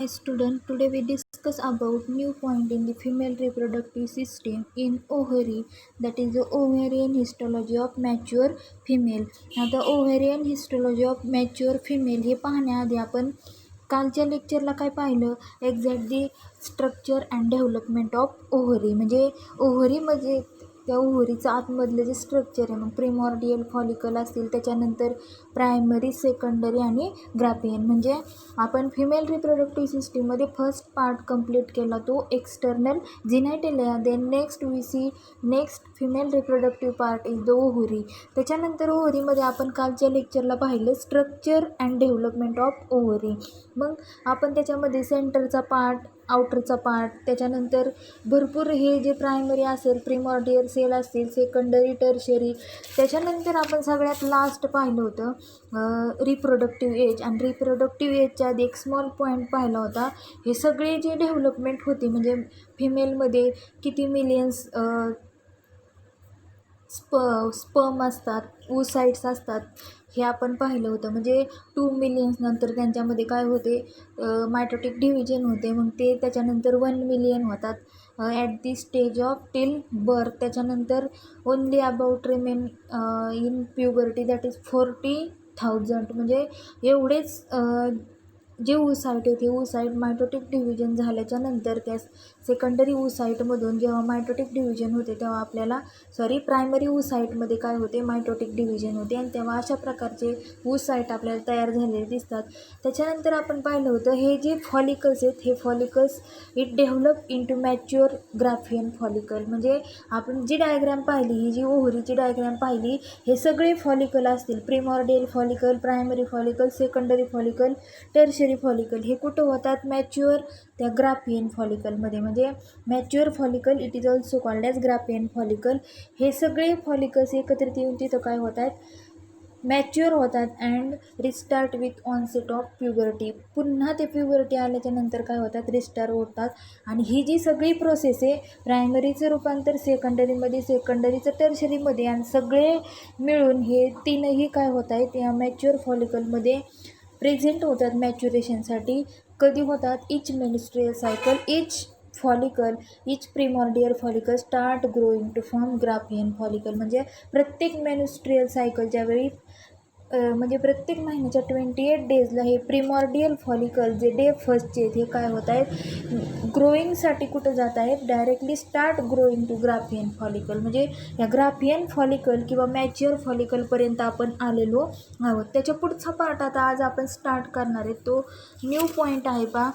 Hi student, today we discuss about new point in the female reproductive system in ovary, that is the ovarian histology of mature female. आता ovarian histology of mature female हे पाहण्याआधी आपण कालच्या लेक्चरला काय पाहिलं, exact the structure and development of ovary. म्हणजे ओव्हरीमध्ये त्या ओव्हरीचं आतमधलं जे स्ट्रक्चर आहे, मग प्रिमॉर्डियल फॉलिकल असतील, त्याच्यानंतर प्रायमरी, सेकंडरी आणि ग्राफियन. म्हणजे आपण फिमेल रिप्रोडक्टिव्ह सिस्टीममध्ये फर्स्ट पार्ट कंप्लीट केला, तो external genitalia. Then next we see next female reproductive part is the ovary. त्याच्यानंतर ओव्हरीमध्ये आपण कालच्या लेक्चरला पाहिलं structure and development of ovary. मग आपण त्याच्यामध्ये सेंटरचा पार्ट, आउटरचा पार्ट, त्याच्यानंतर भरपूर हे जे प्रायमरी असेल, प्रिमॉर्डियल सेल असतील, सेकंडरी, टर्शरी, त्याच्यानंतर आपण सगळ्यात लास्ट पाहिलं होतं रिप्रोडक्टिव्ह एज. आणि रिप्रोडक्टिव्ह एजच्या आधी एक स्मॉल पॉईंट पाहिला होता. हे सगळे जे डेव्हलपमेंट होते, म्हणजे फिमेलमध्ये किती मिलियन्स स्पर्म असतात, oocytes असतात, हे आपण पाहिलं होतं. म्हणजे 2 मिलियन्स नंतर त्यांच्यामध्ये काय होते, मायटोटिक डिव्हिजन होते. मग ते त्याच्यानंतर 1 मिलियन होतात at the stage of till birth. त्याच्यानंतर only about remain in puberty, that is 40,000. म्हणजे एवढेच जे oocyte आहे ते oocyte मायटोटिक डिव्हिजन झाल्याच्या नंतर त्या सेकंडरी oocyteमधून जेव्हा मायटोटिक डिव्हिजन होते, तेव्हा आपल्याला प्रायमरी oocyteमध्ये काय होते, मायटोटिक डिव्हिजन होते. आणि तेव्हा अशा प्रकारचे oocyte आपल्याला तयार झालेले दिसतात. त्याच्यानंतर आपण पाहिलं होतं हे जे फॉलिकल्स आहेत, हे follicles it develop into mature Graafian follicle. म्हणजे आपण जी डायग्रॅम पाहिली, ही जी ओव्हरीची डायग्रॅम पाहिली, हे सगळे फॉलिकल असतील, primordial follicle, primary follicle, secondary follicle, tertiary follicle, हे कुठं होतात, मॅच्युअर त्या ग्राफियन फॉलिकलमध्ये. म्हणजे mature follicle it is also called as Graafian follicle. हे सगळे फॉलिकल्स एकत्रित येऊन तिथं काय होतात, मॅच्युअर होतात and restart with onset of puberty. पुन्हा ते प्युबर्टी आल्याच्या नंतर काय होतात, रिस्टार्ट होतात. आणि ही जी सगळी प्रोसेस आहे, प्रायमरीचं रूपांतर सेकंडरीमध्ये, सेकंडरीचं टर्शरीमध्ये, आणि सगळे मिळून हे तीनही काय होत आहेत, या मॅच्युअर फॉलिकलमध्ये प्रेझेंट होतात मॅच्युरेशनसाठी. कधी होतात, each menstrual cycle, each follicle, each primordial follicle start growing to form Graafian follicle. म्हणजे प्रत्येक मेन्स्ट्रुअल सायकलच्या वेळी म्हणजे प्रत्येक महिन्याच्या 28 डेजला हे प्रिमॉर्डियल फॉलिकल जे डे फर्स्टचे हे काय होत आहेत, ग्रोईंगसाठी कुठं जात आहेत, directly start growing to Graafian follicle. म्हणजे या ग्राफियन फॉलिकल किंवा मॅच्युअर फॉलिकलपर्यंत आपण आलेलो आहोत. त्याच्या पुढचा पार्ट आता आज आपण स्टार्ट करणार आहे, तो न्यू पॉईंट आहे पहा,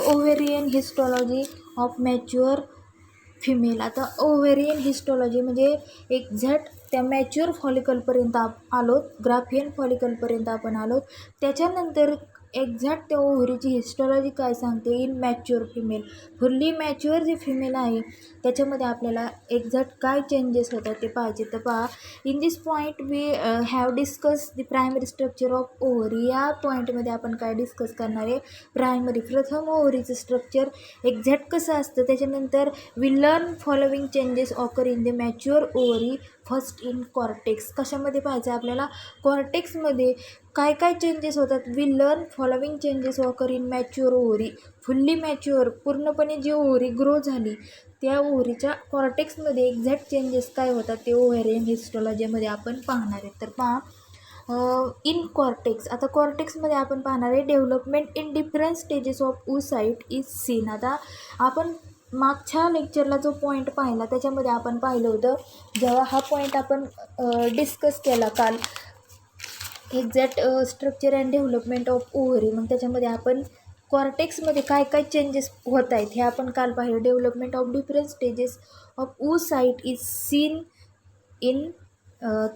ovarian histology of mature female. आता ओव्हेरियन हिस्टॉलॉजी म्हणजे एक्झॅक्ट त्या मॅच्युअर फॉलिकलपर्यंत आलोत, ग्राफियन फॉलिकलपर्यंत आपण आलोत. त्याच्यानंतर एक्झॅक्ट त्या ओव्हरीची हिस्टॉलॉजी काय सांगते in mature female. Fully mature जी फिमेल आहे त्याच्यामध्ये आपल्याला एक्झॅक्ट काय चेंजेस होतात ते पाहिजे. तर पहा, in this point we have discuss the primary structure of ovary. या पॉईंटमध्ये आपण काय डिस्कस करणार आहे, प्रायमरी, प्रथम ओव्हरीचं स्ट्रक्चर एक्झॅक्ट कसं असतं. त्याच्यानंतर we learn following changes occur in the mature ovary. First in cortex. कशामध्ये पाहायचं आपल्याला, कॉर्टेक्समध्ये काय काय चेंजेस होतात. We learn following changes occur in mature ovary. Fully mature, पूर्णपणे जी ओव्हरी ग्रो झाली, त्या ओव्हरीच्या कॉर्टेक्समध्ये एक्झॅक्ट चेंजेस काय होतात ते ओव्हेरियन हिस्टॉलॉजीमध्ये आपण पाहणार आहेत. तर पहा, इन कॉर्टेक्स. आता कॉर्टेक्समध्ये आपण पाहणार आहे development in different stages of oocyte is scene. आता आपण मागच्या लेक्चरला जो पॉईंट पाहिला त्याच्यामध्ये आपण पाहिलं होतं, जेव्हा हा पॉईंट आपण डिस्कस केला काल, exact structure and development of ovary, मग त्याच्यामध्ये आपण कॉर्टेक्समध्ये काय काय चेंजेस होत आहेत हे आपण काल पाहिलं. Development of different stages of oocyte is seen in,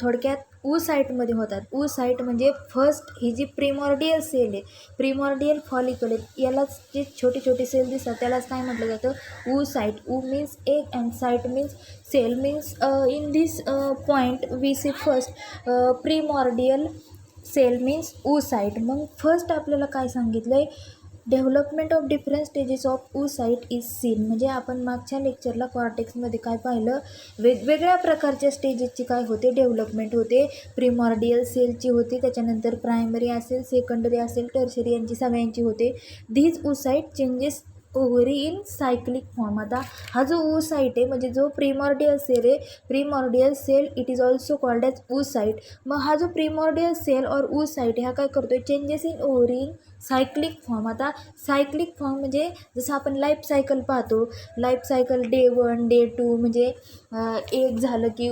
थोडक्यात oocyteमध्ये होतात. oocyte म्हणजे फर्स्ट ही जी प्रिमॉर्डियल सेल आहे, प्रिमॉर्डियल फॉलिकल आहे, यालाच जे छोटे छोटे सेल दिसतात त्यालाच काय म्हटलं जातं, oocyte. Oo means egg and cyte means cell. Means in this point we see first primordial cell means oocyte. मग फर्स्ट आपल्याला काय सांगितलं आहे, development of different stages of oocyte is seen. म्हणजे आपण मागच्या लेक्चरला कॉर्टेक्समध्ये काय पाहिलं, वेगवेगळ्या प्रकारच्या स्टेजेसची काय होते डेव्हलपमेंट होते. प्रिमॉर्डियल सेलची होती, त्याच्यानंतर प्रायमरी असेल, सेकंडरी असेल, टर्शरी यांची सगळ्यांची होते. धीज oocyte changes ovary in cyclic form. आता हा जो oocyte आहे म्हणजे जो प्रिमॉर्डियल सेल आहे, primordial cell it is also called as oocyte. मग हा जो प्रिमॉर्डियल सेल और oocyte हा काय करतो, changes in ovary in cyclic form. आता सायक्लिक फॉर्म म्हणजे जसं आपण लाईफ सायकल पाहतो, लाईफ सायकल डे 1 डे 2 म्हणजे एक झालं की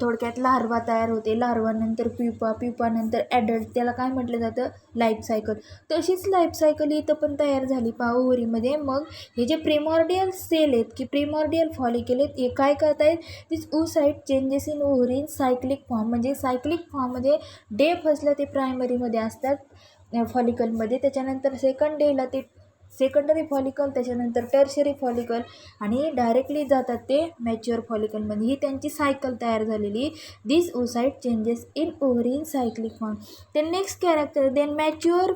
थोडक्यात लार्वा तयार होते, लार्वानंतर प्युपा, प्युपानंतर ॲडल्ट, त्याला काय म्हटलं जातं, लाईफ सायकल. तशीच लाईफ सायकल इथं पण तयार झाली ओव्हरीमध्ये. मग हे जे प्रिमॉर्डियल सेल आहेत की प्रिमॉर्डियल फॉलिकल आहेत, हे काय करत आहेत, तीच oocyte changes in ovary in cyclic form. म्हणजे सायक्लिक फॉर्म म्हणजे डे फर्स्टला ते प्रायमरीमध्ये असतात फॉलिकलमध्ये, त्याच्यानंतर सेकंड डेला ते सेकंडरी फॉलिकल, त्याच्यानंतर टर्शरी फॉलिकल आणि डायरेक्टली जातात ते मॅच्युअर फॉलिकलमध्ये. ही त्यांची सायकल तयार झालेली. This oocyte changes in ovary in cyclic form. Then next character, then mature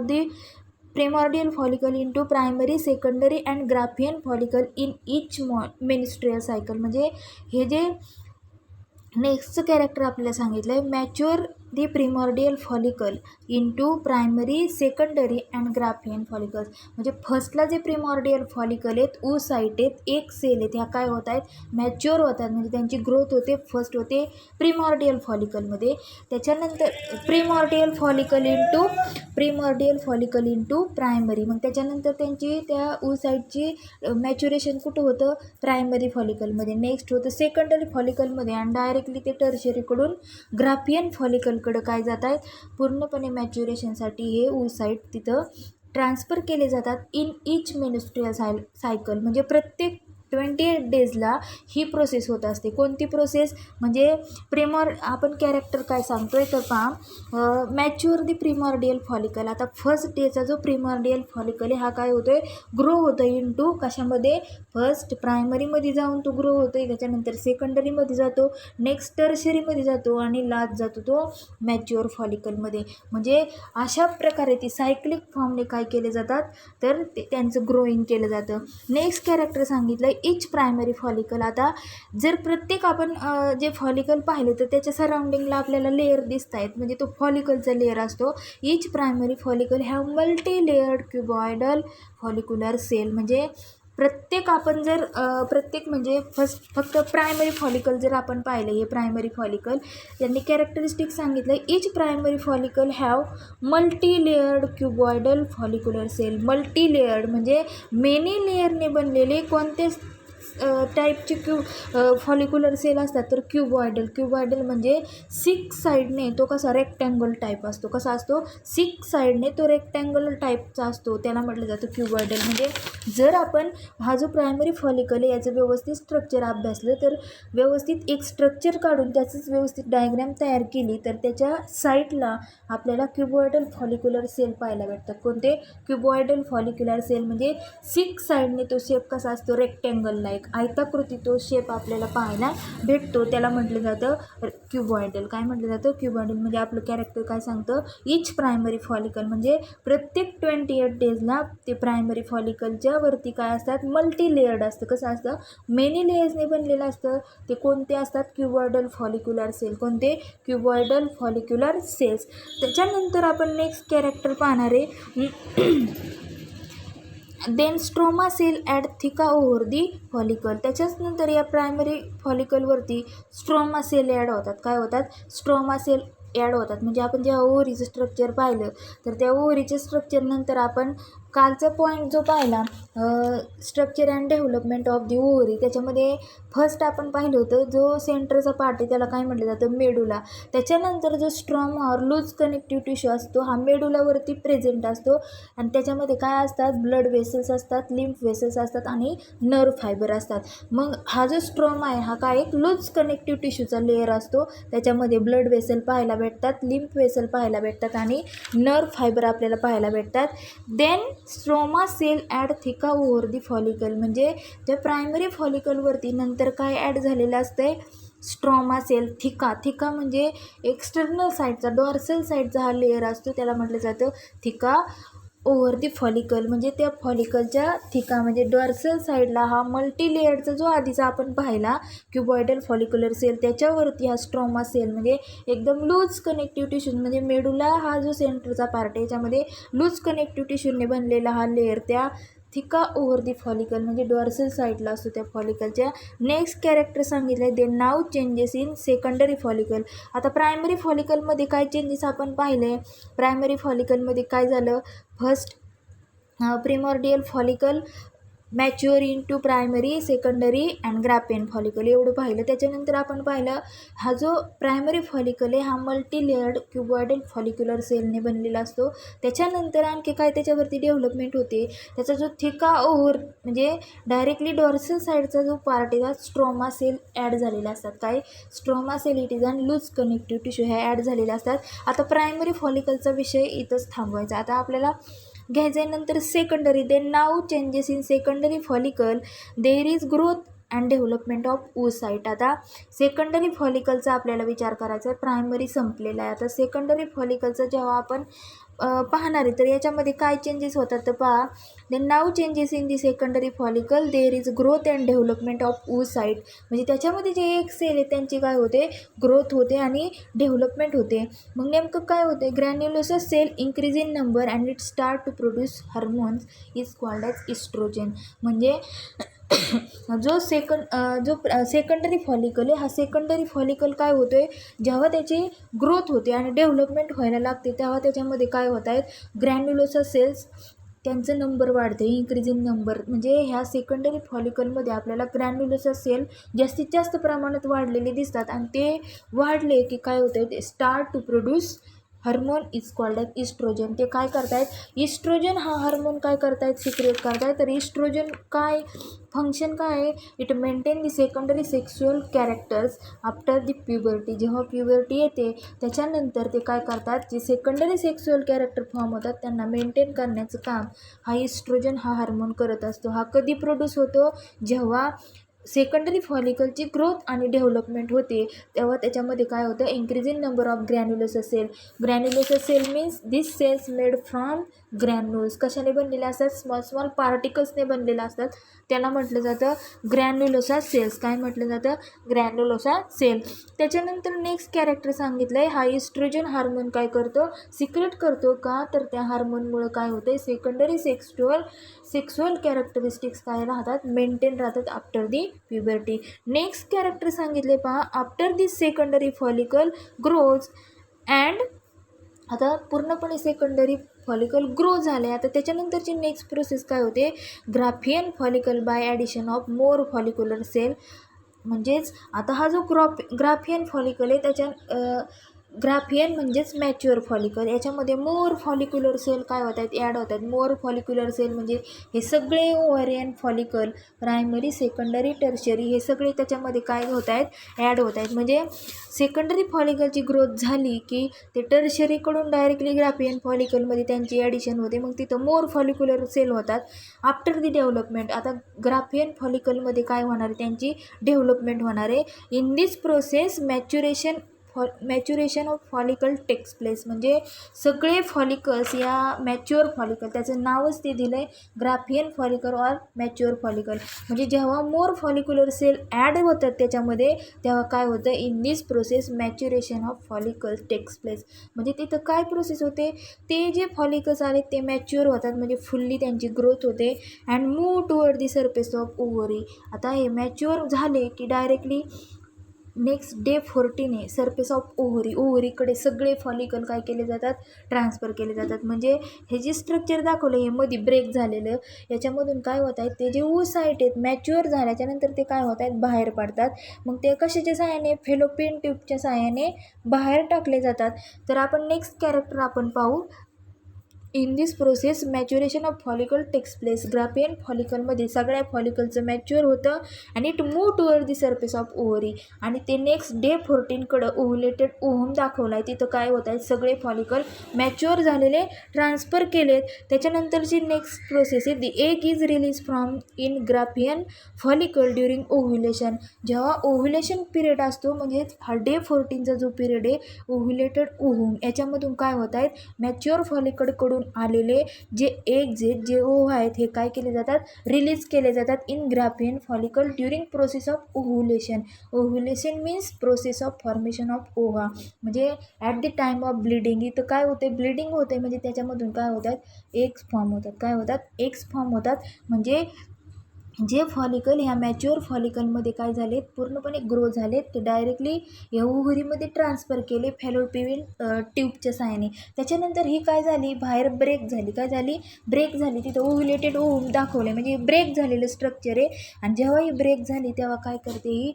the primordial follicle into primary, secondary and Graafian follicle in each menstrual cycle. म्हणजे हे जे नेक्स्टचं कॅरेक्टर आपल्याला सांगितलं आहे, mature the primordial follicle into primary, secondary and Graafian follicles. म्हणजे फर्स्टला जे प्रिमॉर्डियल follicle आहेत, oocyte आहेत, एक सेल आहेत, ह्या काय होत आहेत, मॅच्युअर होतात. म्हणजे त्यांची ग्रोथ होते, फर्स्ट होते प्रिमॉर्डियल फॉलिकलमध्ये, त्याच्यानंतर प्रिमॉर्डियल फॉलिकल इंटू प्रायमरी. मग त्याच्यानंतर त्यांची त्या oocyteची मॅच्युरेशन कुठं होतं, प्रायमरी फॉलिकलमध्ये. नेक्स्ट होतं सेकंडरी फॉलिकलमध्ये आणि डायरेक्टली ते टर्शरीकडून ग्राफियन फॉलिकलकडं काय जात आहेत, पूर्णपणे मॅच्युरेशनसाठी हे oocyte तिथं ट्रान्सफर केले जातात इन ईच मेन्स्ट्रुअल सायकल. म्हणजे प्रत्येक 28 डेजला ही प्रोसेस होत असते. कोणती प्रोसेस, म्हणजे आपण कॅरेक्टर काय सांगतो आहे तर पहा, मॅच्युअर दी प्रिमॉर्डियल फॉलिकल. आता फर्स्ट डेचा जो प्रिमॉर्डियल फॉलिकल आहे हा काय होतो आहे, ग्रो होतो इंटू कशामध्ये, फर्स्ट प्रायमरीमध्ये जाऊन तो ग्रो होतो आहे, त्याच्यानंतर सेकंडरीमध्ये जातो, नेक्स्ट टर्शरीमध्ये जातो आणि लास्ट जातो तो मॅच्युअर फॉलिकलमध्ये. म्हणजे अशा प्रकारे ती सायक्लिक फॉर्मने काय केले जातात, तर त्यांचं ग्रोईंग केलं जातं. नेक्स्ट कॅरेक्टर सांगितलं इच प्रायमरी फॉलिकल. आता जर प्रत्येक आपण जे फॉलिकल पाहिलं तर त्याच्या सराउंडिंगला आपल्याला लेअर दिसत आहेत, म्हणजे तो फॉलिकलचा लेअर असतो. Each primary follicle have multi layered cuboidal follicular cell. म्हणजे प्रत्येक आपण जर प्रत्येक म्हणजे फक्त प्रायमरी फॉलिकल जर आपण पाहिलं, हे प्रायमरी फॉलिकल यांनी कॅरेक्टरिस्टिक सांगितलं, each primary follicle have multi layered cuboidal follicular cell. Multi layered म्हणजे मेनी लेअरने बनलेले कोणते टाईपचे फॉलिक्युलर सेल असतात, तर क्युबॉइडल म्हणजे 6 साईडने तो कसा रेक्टँगल टाईप असतो. कसा असतो, 6 साईडने तो रेक्टँगल टाईपचा असतो, त्याला म्हटलं जातं क्युबॉइडल. म्हणजे जर आपण हा जो प्रायमरी फॉलिकल आहे याचं व्यवस्थित स्ट्रक्चर अभ्यासलं, तर व्यवस्थित एक स्ट्रक्चर काढून त्याचंच व्यवस्थित डायग्रॅम तयार केली तर त्याच्या साईडला आपल्याला क्युबॉइडल फॉलिक्युलर सेल पाहायला भेटतात. कोणते, क्युबॉइडल फॉलिक्युलर सेल. म्हणजे 6 साईडने तो शेप कसा असतो, रेक्टँगल लाईक आयताकृती तो शेप आपल्याला पाहायला भेटतो, त्याला म्हटलं जातं क्युबॉइडल. काय म्हटलं जातं, क्युबॉइडल. म्हणजे आपलं कॅरेक्टर काय सांगतं, इच प्रायमरी फॉलिकल म्हणजे प्रत्येक 28 डेजला ते प्रायमरी फॉलिकलच्या वरती काय असतात, मल्टी लेअर्ड असतं. कसं असतं, मेनी लेयर्सने बनलेलं असतं. ते कोणते असतात, क्युबॉइडल फॉलिक्युलर सेल. कोणते, क्युबॉइडल फॉलिक्युलर सेल्स. त्याच्यानंतर आपण नेक्स्ट कॅरेक्टर पाहणार आहे, then stroma cell at theca over the follicle. त्याच्याच नंतर या प्रायमरी फॉलिकलवरती स्ट्रोमा सेल ॲड होतात. काय होतात, स्ट्रोमा सेल ॲड होतात. म्हणजे आपण जेव्हा ओव्हरीचं स्ट्रक्चर पाहिलं तर त्या ओव्हरीच्या स्ट्रक्चरनंतर आपण कालचा पॉईंट जो पाहिला, structure and development of the ovary, त्याच्यामध्ये फर्स्ट आपण पाहिलं होतं जो सेंटरचा पार्ट आहे त्याला काय म्हटलं जातं, मेडुला. त्याच्यानंतर जो स्ट्रोमा और लूज कनेक्टिव्ह टिश्यू असतो हा मेडुलावरती प्रेझेंट असतो आणि त्याच्यामध्ये काय असतात, ब्लड वेसल्स असतात, लिम्फ वेसल्स असतात आणि नर्व फायबर असतात. मग हा जो स्ट्रोमा आहे हा काय, एक लूज कनेक्टिव्ह टिश्यूचा लेअर असतो, त्याच्यामध्ये ब्लड वेसल पाहायला भेटतात, लिम्फ वेसल पाहायला भेटतात आणि नर्व फायबर आपल्याला पाहायला भेटतात. Then stroma cell add theca over the follicle. म्हणजे त्या प्रायमरी फॉलिकलवरती नंतर काय ॲड झालेलं असतंय, स्ट्रोमा सेल. थिका म्हणजे एक्सटर्नल साईडचा, डॉर्सल साईडचा हा लेअर असतो, त्याला म्हटलं जातं थिका ओव्हर दी फॉलिकल म्हणजे त्या फॉलिकलच्या ठिका म्हणजे डॉर्सल साईडला हा मल्टी लेअरचा जो आधीचा आपण पाहिला क्युबॉइडल फॉलिक्युलर सेल, त्याच्यावरती हा स्ट्रोमा सेल म्हणजे एकदम लूज कनेक्टिव्ह टिश्यू म्हणजे मेडुला हा जो सेंटरचा पार्ट आहे याच्यामध्ये लूज कनेक्टिव्ह टिश्यूने बनलेला हा लेअर त्या थिका ओव्हर दी फॉलिकल म्हणजे डॉर्सल साईडला असतो त्या फॉलिकलच्या. नेक्स्ट कॅरेक्टर सांगितलं आहे the now changes in secondary follicle. आता प्रायमरी फॉलिकलमध्ये काय चेंजेस आपण पाहिले, प्रायमरी फॉलिकलमध्ये काय झालं, first primordial follicle mature into primary secondary and Graafian follicle एवढं पाहिलं. त्याच्यानंतर आपण पाहिलं हा जो प्रायमरी फॉलिकल आहे हा मल्टी लेअर्ड क्युबॉइडल फॉलिक्युलर सेलने बनलेला असतो. त्याच्यानंतर आणखी काय त्याच्यावरती डेव्हलपमेंट होते, त्याचा जो थिका ओव्हर म्हणजे डायरेक्टली डॉर्सल साईडचा जो पार्ट आहे त्यात स्ट्रोमा सेल ॲड झालेले असतात. काय stroma cell it is and loose connective tissue ह्या ॲड झालेले असतात. आता प्रायमरी फॉलिकलचा विषय इथंच थांबवायचा. आता आपल्याला घ्यायचं आहे नंतर secondary. They now changes in secondary follicle there is growth and development of oocyte. आता सेकंडरी फॉलिकलचा आपल्याला विचार करायचा आहे, प्रायमरी संपलेला आहे. आता सेकंडरी फॉलिकलचं जेव्हा आपण पाहणार आहे तर याच्यामध्ये काय चेंजेस होतात तर पहा, the now changes in the secondary follicle there is growth and development of oocyte. म्हणजे त्याच्यामध्ये जे एक सेल आहे त्यांची काय होते, ग्रोथ होते आणि डेव्हलपमेंट होते. मग नेमकं काय होते, granulosa cell increase in number and it start to produce hormones is called as oestrogen. म्हणजे जो सेकंडरी फॉलिकल आहे हा सेकंडरी फॉलिकल काय होतो आहे, जेव्हा त्याची ग्रोथ होते आणि डेव्हलपमेंट व्हायला लागते तेव्हा त्याच्यामध्ये काय होत आहेत, ग्रॅन्युलोसस सेल्स त्यांचं नंबर वाढते, इन्क्रीज इन नंबर. म्हणजे ह्या सेकंडरी फॉलिकलमध्ये आपल्याला ग्रॅन्युलोसस सेल जास्तीत जास्त प्रमाणात वाढलेले दिसतात आणि ते वाढले की काय होतं, ते start to produce hormone is called as estrogen. ते काय करतायत, इस्ट्रोजन हा हार्मोन काय करतायत, सिक्रेट करतायत. तर इस्ट्रोजन काय फंक्शन काय आहे, it maintain the secondary sexual characters after the puberty. जेव्हा प्युबर्टी येते त्याच्यानंतर ते काय करतात, जे सेकंडरी सेक्शुअल कॅरेक्टर फॉर्म होतात त्यांना मेंटेन करण्याचं काम हा इस्ट्रोजन हा हार्मोन करत असतो. हा कधी प्रोड्यूस होतो, जेव्हा सेकंडरी फॉलिकलची ग्रोथ आणि डेव्हलपमेंट होते तेव्हा त्याच्यामध्ये काय होतं, increase in number of granulosa cell. Granulosa cell means this cells made from granules. कशाने बनलेले असतात, स्मॉल स्मॉल पार्टिकल्सने बनलेले असतात, त्याला म्हटलं जातं ग्रॅन्युलोसस सेल्स. काय म्हटलं जातं, ग्रॅन्युलोसस सेल. त्याच्यानंतर नेक्स्ट कॅरेक्टर सांगितलं आहे, हा इस्ट्रोजन हार्मोन काय करतो, सिक्रेट करतो. का तर त्या हार्मोनमुळं काय होतं, सेकंडरी सेक्शुअल कॅरेक्टरिस्टिक्स काय राहतात, मेंटेन राहतात after the puberty. Next character सांगितले पहा, after this secondary follicle grows and. आता पूर्णपणे सेकंडरी फॉलिकल ग्रो झाले. आता त्याच्यानंतरची नेक्स्ट प्रोसेस काय होते, Graafian follicle by addition of more follicular cell. म्हणजेच आता हा जो ग्राफियन फॉलिकल आहे त्याच्या ग्राफियन म्हणजेच मॅच्युअर फॉलिकल, याच्यामध्ये मोर फॉलिक्युलर सेल काय होत आहेत, ॲड होत आहेत. मोर फॉलिक्युलर सेल म्हणजे हे सगळे ovarian follicle primary secondary tertiary हे सगळे त्याच्यामध्ये काय होत आहेत, ॲड होत आहेत. म्हणजे सेकंडरी फॉलिकलची ग्रोथ झाली की ते टर्शरीकडून डायरेक्टली ग्राफियन फॉलिकलमध्ये त्यांची ॲडिशन होते, मग तिथं मोर फॉलिक्युलर सेल होतात आफ्टर दी डेव्हलपमेंट. आता ग्राफियन फॉलिकलमध्ये काय होणार आहे, त्यांची डेव्हलपमेंट होणार आहे. In this process maturation of follicle takes place. म्हणजे सगळे फॉलिकल्स या मॅच्युअर फॉलिकल, त्याचं नावच ते दिलं आहे Graafian follicle or mature follicle. म्हणजे जेव्हा मोर फॉलिक्युलर सेल ॲड होतात त्याच्यामध्ये तेव्हा काय होतं, in this process maturation of follicle takes place. म्हणजे तिथं काय प्रोसेस होते, ते जे फॉलिकल्स आले ते मॅच्युअर होतात म्हणजे फुल्ली त्यांची ग्रोथ होते and move toward the surface of ovary. आता हे मॅच्युअर झाले की directly next day 14 surface of ओव्हरीकडे सगळे फॉलिकल काय केले जातात, ट्रान्सफर केले जातात. म्हणजे हे जे स्ट्रक्चर दाखवलं हे मध्ये ब्रेक झालेलं, याच्यामधून काय होत आहेत, ते जे oocyte आहेत मॅच्युअर झाल्याच्यानंतर ते काय होत आहेत, बाहेर पडतात. मग ते कशाच्या सहाय्याने, फेलोपियन ट्यूबच्या सहाय्याने बाहेर टाकले जातात. तर आपण नेक्स्ट कॅरेक्टर आपण पाहू. In this process maturation of follicle takes place. Graafian फॉलिकलमध्ये सगळ्या फॉलिकलचं मॅच्युअर होतं आणि it move toward the surface of ovary. आणि ते नेक्स्ट डे 14कडं ओव्हुलेटेड ओव्हम दाखवला आहे, तिथं काय होत आहेत, सगळे फॉलिकल मॅच्युअर झालेले ट्रान्सफर केलेत. त्याच्यानंतरची नेक्स्ट प्रोसेस आहे, the egg is release from in Graafian follicle during ovulation. जेव्हा ओव्ह्युलेशन पिरियड असतो म्हणजे हा डे 14चा जो पिरियड आहे ओव्हुलेटेड ओव्हम, याच्यामधून काय होत आहेत, मॅच्युअर फॉलिकलकडून आलेले जे एग्ज आहेत, जे ओव्हा आहेत, हे काय केले जातात, रिलीज केले जातात in Graafian follicle during process of ovulation. Ovulation means process of formation of ova. म्हणजे at the time of bleeding इथं काय होते, ब्लिडिंग होते म्हणजे त्याच्यामधून काय होतात, एग्स फॉर्म होतात. काय होतात, एग्स फॉर्म होतात. म्हणजे जे फॉलिकल ह्या मॅच्युअर फॉलिकलमध्ये काय झाले, पूर्णपणे ग्रो झाले, ते डायरेक्टली या ओव्हरीमध्ये ट्रान्सफर केले फॅलोपियन ट्यूबच्या साहाय्याने. त्याच्यानंतर ही काय झाली, बाहेर ब्रेक झाली. काय झाली, ब्रेक झाली. तिथं ओव्हुलेटेड ओव्हम दाखवले म्हणजे ब्रेक झालेलं स्ट्रक्चर आहे. आणि जेव्हा ही ब्रेक झाली तेव्हा काय करते, ही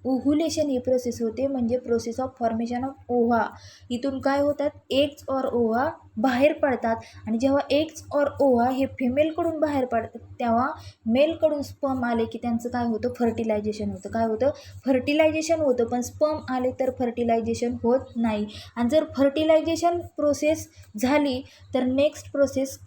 ओव्हुलेशन ही प्रोसेस होते, म्हणजे प्रोसेस ऑफ फॉर्मेशन ऑफ ओव्हा. इथून काय होतात, एग्स और ओव्हा बाहेर पडतात. आणि जेव्हा एग्स और ओव्हा हे फिमेलकडून बाहेर पडतात तेव्हा मेलकडून स्पर्म आले की त्यांचं काय होतं, फर्टिलायझेशन होतं. काय होतं, फर्टिलायझेशन होतं. पण स्पर्म आले तर फर्टिलायझेशन होत नाही. आणि जर फर्टिलायझेशन प्रोसेस झाली तर नेक्स्ट प्रोसेस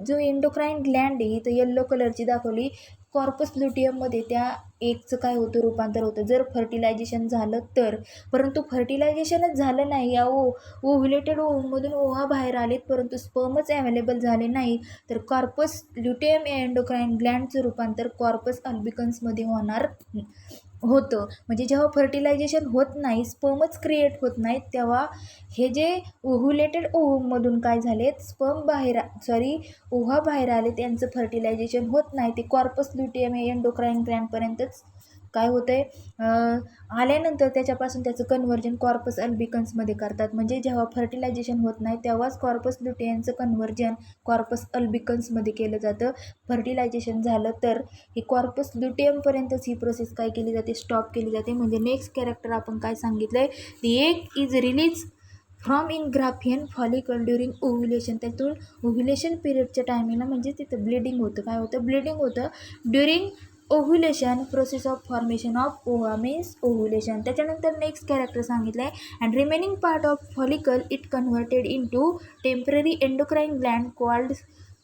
जो एंडोक्राईन ग्लँड आहे, इथं येल्लो कलरची दाखवली, कॉर्पस ल्युटियममध्ये त्या एगचं काय होतं, रूपांतर होतं जर फर्टिलायझेशन झालं तर. परंतु फर्टिलायझेशनच झालं नाही, या ओव्हुलेटेड ओव्हमधून ओव्हा बाहेर आलेत परंतु स्पर्मच अवेलेबल झाले नाही, तर कॉर्पस ल्युटियम एंडोक्राईन ग्लँडचं रूपांतर कॉर्पस अल्बिकन्समध्ये होणार होतं. म्हणजे जेव्हा फर्टिलायझेशन होत नाही, स्पर्मच क्रिएट होत नाहीत, तेव्हा हे जे ओव्हुलेटेड ओव्हममधून काय झालेत, ओव्हा बाहेर आले, त्यांचं फर्टिलायझेशन होत नाही. ते कॉर्पस ल्युटियम हे एंडोक्राईन ग्लँडपर्यंतच काय होतं आहे, आल्यानंतर त्याच्यापासून त्याचं कन्व्हर्जन कॉर्पस अल्बिकन्समध्ये करतात. म्हणजे जेव्हा फर्टिलायझेशन होत नाही तेव्हाच कॉर्पस ल्युटियमचं कन्व्हर्जन कॉर्पस अल्बिकन्समध्ये केलं जातं. फर्टिलायझेशन झालं तर हे कॉर्पस ल्युटियमपर्यंतच ही प्रोसेस काय केली जाते, स्टॉप केली जाते. म्हणजे नेक्स्ट कॅरेक्टर आपण काय सांगितलं आहे, the egg is release from in Graafian follicle during ovulation. त्यातून ओव्हुलेशन पिरियडच्या टायमिंगला म्हणजे तिथं ब्लिडिंग होतं. काय होतं, ब्लिडिंग होतं. During ovulation process of formation of ova means ovulation. त्याच्यानंतर नेक्स्ट कॅरेक्टर सांगितलं आहे, and remaining part of follicle it converted into temporary endocrine gland called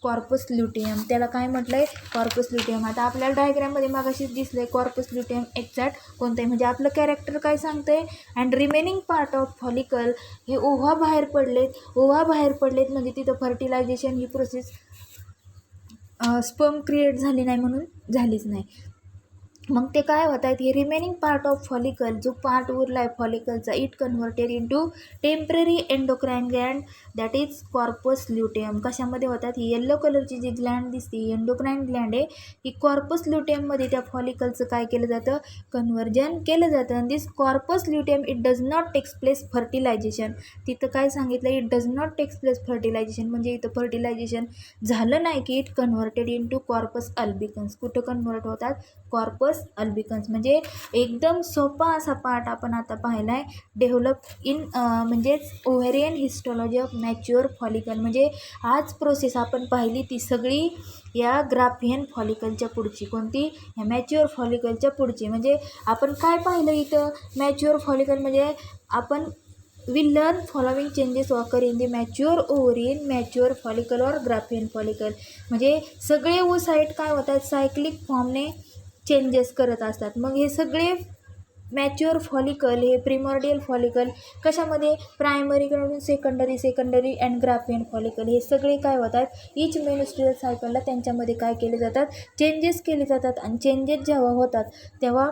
corpus luteum. त्याला काय म्हटलं आहे, कॉर्पस ल्युटियम. आता आपल्याला डायग्राममध्ये मागाशीच दिसलं आहे कॉर्पस ल्युटियम एक्झॅक्ट कोणतं आहे, म्हणजे आपलं कॅरेक्टर काय सांगतं आहे, and remaining part of follicle हे ओव्हा बाहेर पडलेत म्हणजे तिथं फर्टिलायझेशन ही प्रोसेस स्पर्म क्रिएट झाली नाही म्हणून झालीच नाही. मग ते काय होत आहेत, हे रिमेनिंग पार्ट ऑफ फॉलिकल जो पार्ट उरला आहे फॉलिकलचा, it converted into temporary endocrine gland that is corpus luteum. कशामध्ये होतात, ही येल्लो कलरची जी ग्लँड दिसते एंडोक्राईन ग्लँड आहे, ही कॉर्पस ल्युटियममध्ये त्या फॉलिकलचं काय केलं जातं, कन्व्हर्जन केलं जातं. आणि this corpus luteum it does not takes place fertilisation. तिथं काय सांगितलं, it does not takes place fertilisation, म्हणजे इथं फर्टिलायझेशन झालं नाही की it converted into corpus albicans. कुठं कन्व्हर्ट होतात, कॉर्पस अल्बिकन्स. म्हणजे एकदम सोपा असा पार्ट आपण आता पाहिला आहे, डेव्हलप इन म्हणजेच ovarian histology of mature follicle. म्हणजे आज प्रोसेस आपण पाहिली ती सगळी या ग्राफियन फॉलिकलच्या पुढची. कोणती, या मॅच्युअर फॉलिकलच्या पुढची. म्हणजे आपण काय पाहिलं इथं, मॅच्युअर फॉलिकल म्हणजे आपण we learn following changes occur in the mature ovary, mature follicle और ग्राफियन फॉलिकल. म्हणजे सगळे ओसाईट काय होतात, सायक्लिक फॉर्मने चेंजेस करत असतात. मग हे सगळे मॅच्युअर फॉलिकल हे प्रिमॉर्डियल फॉलिकल कशामध्ये, प्रायमरीकडून सेकंडरी अँड ग्राफियन फॉलिकल हे सगळे काय होतात, इच मेन्स्ट्रुअल सायकलला त्यांच्यामध्ये काय केले जातात, चेंजेस केले जातात. आणि चेंजेस जेव्हा होतात तेव्हा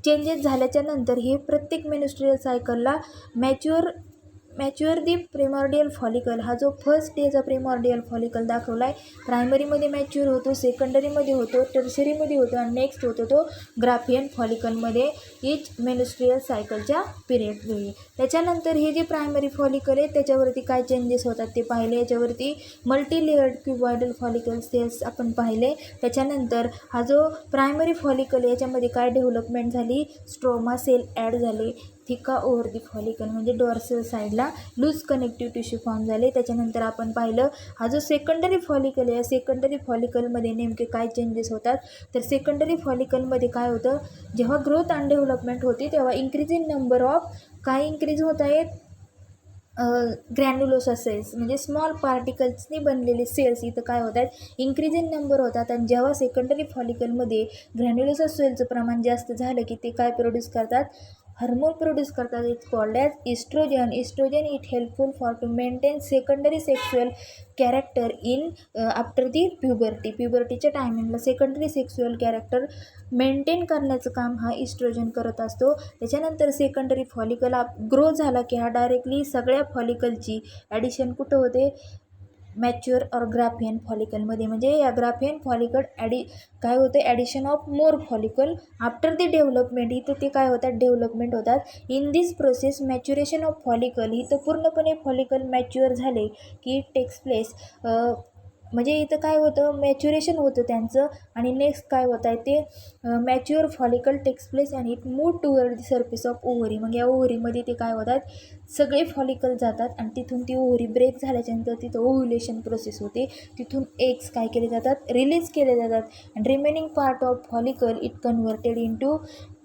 चेंजेस झाल्याच्या नंतर हे प्रत्येक मेन्स्ट्रुअल सायकलला मॅच्युअर दी प्रिमॉर्डियल फॉलिकल, हा जो फर्स्ट डेचा प्रिमॉर्डियल फॉलिकल दाखवला आहे, प्रायमरीमध्ये मॅच्युअर होतो, सेकंडरीमध्ये होतो, टर्शरीमध्ये होतो आणि नेक्स्ट होतो तो ग्राफियन फॉलिकलमध्ये इच मेन्स्ट्रुअल सायकलच्या पिरियडवेळी. त्याच्यानंतर हे जे प्रायमरी फॉलिकल आहे त्याच्यावरती काय चेंजेस होतात ते पाहिले. याच्यावरती मल्टीलेयर्ड क्युबॉइडल फॉलिकल सेल्स आपण पाहिले. त्याच्यानंतर हा जो प्रायमरी फॉलिकल याच्यामध्ये काय डेव्हलपमेंट झाली, स्ट्रोमा सेल ॲड झाले, थिका ओव्हर दी फॉलिकल म्हणजे डॉर्सल साईडला लूज कनेक्टिव्ह टिश्यू फॉर्म झाले. त्याच्यानंतर आपण पाहिलं हा जो सेकंडरी फॉलिकल आहे, या सेकंडरी फॉलिकलमध्ये नेमके काय चेंजेस होतात, तर सेकंडरी फॉलिकलमध्ये काय होतं, जेव्हा ग्रोथ अँड डेव्हलपमेंट होती तेव्हा इंक्रीज इन नंबर ऑफ काय इंक्रीज होत आहेत, ग्रॅन्युलोसा सेल्स म्हणजे स्मॉल पार्टिकल्सनी बनलेले सेल्स इथं काय होत आहेत, इंक्रीज इन नंबर होतात. आणि जेव्हा सेकंडरी फॉलिकलमध्ये ग्रॅन्युलोसा सेलचं प्रमाण जास्त झालं की ते काय प्रोड्यूस करतात, हार्मोन प्रोड्यूस करतात. It's called as oestrogen. Oestrogen it helpful for to maintain secondary sexual character in after the प्युबर्टीच्या टायमिंगला सेकंडरी सेक्शुअल कॅरेक्टर मेंटेन करण्याचं काम हा इस्ट्रोजन करत असतो. त्याच्यानंतर सेकंडरी फॉलिकल ग्रो झाला की हा डायरेक्टली सगळ्या फॉलिकलची ॲडिशन कुठं होते, मॅच्युअर और ग्राफियन फॉलिकलमध्ये. म्हणजे या ग्राफियन फॉलिकल काय होतं, addition of more follicle after the development. इथं ते काय होतात, डेव्हलपमेंट होतात. In this process maturation of follicle, इथं पूर्णपणे फॉलिकल मॅच्युअर झाले की इट टेक्स प्लेस. म्हणजे इथं काय होतं, मॅच्युरेशन होतं त्यांचं. आणि नेक्स्ट काय होत आहे ते mature follicle takes place and it move toward the surface of ovary. मग या ओव्हरीमध्ये ते काय होतात, सगळे फॉलिकल जातात आणि तिथून ती ओव्हरी ब्रेक झाल्याच्यानंतर तिथं ओव्ह्युलेशन प्रोसेस होते. तिथून एग्स काय केले जातात, रिलीज केले जातात. And remaining part of follicle it converted into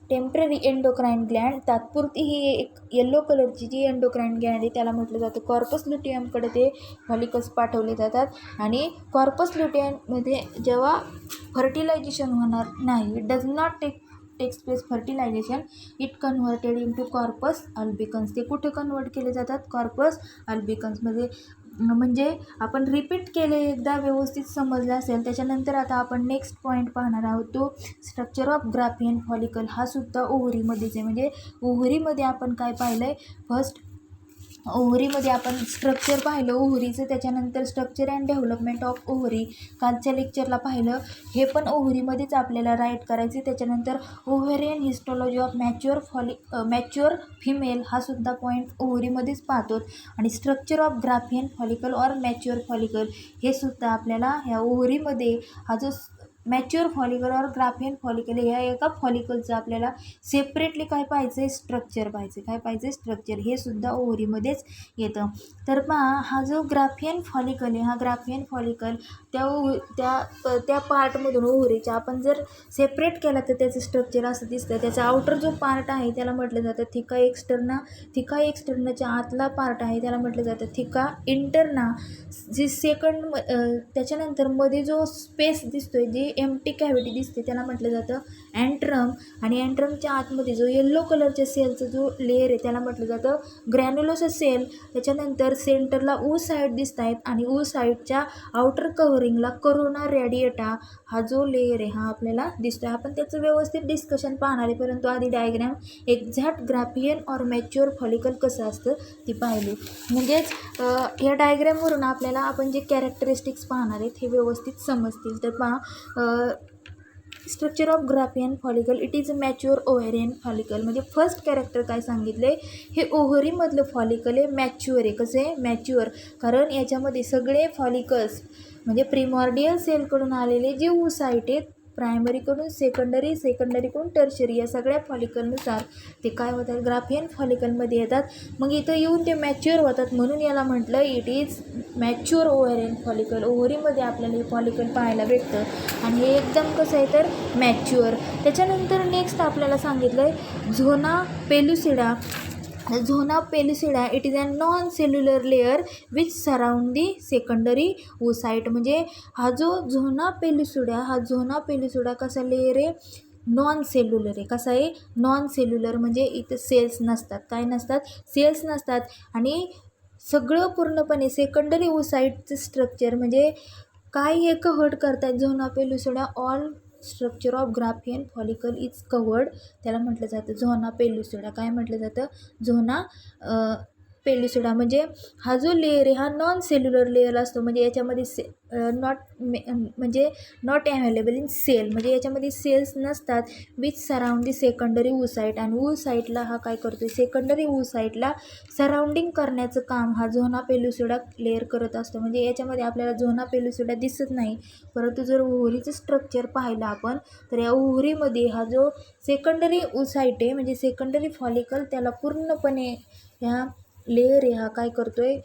temporary endocrine Gland. तात्पुरती ही एक येलो कलरची जी एंडोक्राईन ग्लँड आहे त्याला म्हटलं जातं कॉर्पस ल्युटियमकडे ते फॉलिकल्स पाठवले जातात. आणि कॉर्पस ल्युटियममध्ये जेव्हा फर्टिलायझेशन होणार नाही, it does not takes place fertilisation, it converted into corpus albicans. ते कुठे कन्वर्ट केले जातात, कॉर्पस अल्बिकन्समध्ये. म्हणजे आपण रिपीट केले एकदा, व्यवस्थित समजलं असेल. त्याच्यानंतर आता आपण नेक्स्ट पॉईंट पाहणार आहोत, तो स्ट्रक्चर ऑफ ग्राफियन फॉलिकल. हा सुद्धा ओव्हरीमध्येच आहे. म्हणजे ओव्हरीमध्ये आपण काय पाहिलं आहे, फर्स्ट ओव्हरीमध्ये आपण स्ट्रक्चर पाहिलं ओव्हरीचं. त्याच्यानंतर structure and development of ovary कालच्या लेक्चरला पाहिलं. हे पण ओव्हरीमध्येच आपल्याला राईट करायचे. त्याच्यानंतर ovarian histology of mature female हा सुद्धा पॉईंट ओव्हरीमध्येच पाहतो. आणि structure of Graafian follicle or mature follicle हे सुद्धा आपल्याला ह्या ओव्हरीमध्ये हा जो मॅच्युअर फॉलिकल और ग्राफियन फॉलिकल, ह्या एका फॉलिकलचं आपल्याला सेपरेटली काय पाहिजे, स्ट्रक्चर पाहिजे. काय पाहिजे, स्ट्रक्चर. हे सुद्धा ओव्हरीमध्येच येतं. तर पहा, हा जो ग्राफियन फॉलिकल आहे, हा ग्राफियन फॉलिकल त्या पार्टमधून ओव्हरीच्या आपण जर सेपरेट केला तर त्याचं स्ट्रक्चर असं दिसतं. त्याचा आउटर जो पार्ट आहे त्याला म्हटलं जातं थिका एक्स्टर्ना. थिका एक्स्टर्नाच्या आतला पार्ट आहे त्याला म्हटलं जातं थिका इंटरना. जी सेकंड त्याच्यानंतर मध्ये जो स्पेस दिसतोय, जी एम्प्टी कॅव्हिटी दिसते, त्याला म्हटलं जातं अँट्रम. आणि अँट्रमच्या आतमध्ये जो येल्लो कलरच्या सेलचा जो लेअर आहे त्याला म्हटलं जातं ग्रॅन्युलोसस सेल. त्याच्यानंतर सेंटरला ऊ साईड दिसत आहेत आणि ऊ साईडच्या आउटर कव्हरिंगला करोना रेडिएटा हा जो लेअर आहे हा आपल्याला दिसतोय. आपण त्याचं व्यवस्थित डिस्कशन पाहणार आहे, परंतु आधी डायग्रॅम एक्झॅक्ट ग्राफियन और मॅच्युअर फॉलिकल कसं असतं ती पाहिली. म्हणजेच या डायग्रॅमवरून आपल्याला आपण जे कॅरेक्टरिस्टिक्स पाहणार आहेत हे व्यवस्थित समजतील. तर पहा, structure of Graafian follicle it is a mature ovarian follicle. म्हणजे फर्स्ट कॅरेक्टर काय सांगितले, हे ओव्हरीमधलं फॉलिकल आहे मॅच्युअर आहे. कसं आहे, मॅच्युअर. कारण याच्यामध्ये सगळे फॉलिकल्स म्हणजे प्रिमॉर्डियल सेलकडून आलेले जे ऊसाईट आहेत, प्रायमरीकडून सेकंडरीकडून टर्शरी, या सगळ्या फॉलिकलनुसार ते काय होतात, ग्राफियन फॉलिकलमध्ये येतात. मग इथं येऊन ते मॅच्युअर होतात, म्हणून याला म्हटलं it is mature ovarian follicle. ओव्हरीमध्ये आपल्याला हे फॉलिकल पाहायला भेटतं आणि हे एकदम कसं आहे तर मॅच्युअर. त्याच्यानंतर नेक्स्ट आपल्याला सांगितलं आहे zona pellucida. Zona pellucida it is a non cellular layer which surround the secondary oocyte. म्हणजे हा जो झोना पेलुसिडा कसा लेअर आहे, नॉन सेल्युलर आहे. कसा आहे, नॉन सेल्युलर. म्हणजे इथं सेल्स नसतात. काय नसतात, सेल्स नसतात. आणि सगळं पूर्णपणे सेकंडरी ओसाइटचं स्ट्रक्चर म्हणजे काय हे कव्हर्ड करतात zona pellucida. All structure of Graafian follicle is covered. त्याला म्हटलं जातं झोना पेलुसिडा. काय म्हटलं जातं, झोना पेलुसिडा. म्हणजे हा जो लेअर आहे हा नॉन सेल्युलर लेअर असतो. म्हणजे याच्यामध्ये नॉट अवेलेबल इन सेल. म्हणजे याच्यामध्ये सेल्स नसतात. Which surround the secondary oocyte. आणि ऊसाईटला हा काय करतो, सेकंडरी ऊसाईटला सराउंडिंग करण्याचं काम हा झोना पेलुसिडा लेअर करत असतो. म्हणजे याच्यामध्ये आपल्याला झोना पेलुसिडा दिसत नाही, परंतु जर ओव्हरीचं स्ट्रक्चर पाहिलं आपण तर या ओव्हरीमध्ये हा जो सेकंडरी ऊसाईट आहे म्हणजे सेकंडरी फॉलिकल, त्याला पूर्णपणे ह्या लेअर आहे हा काय करतोय,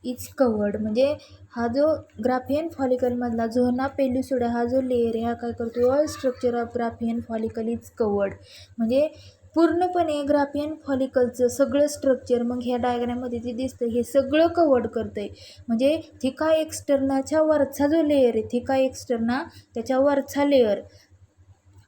इज कवर्ड. म्हणजे हा जो ग्राफियन फॉलिकलमधला झोना पेलुसिडा हा जो लेअर आहे हा काय करतो, all structure of Graafian follicle is covered. म्हणजे पूर्णपणे ग्राफियन फॉलिकलचं सगळं स्ट्रक्चर मग ह्या डायग्रॅममध्ये जे दिसतं हे सगळं कवर्ड करतं आहे. म्हणजे थिका एक्स्टर्नाच्या वरचा जो लेअर आहे, थिका एक्स्टर्ना त्याच्या वरचा लेअर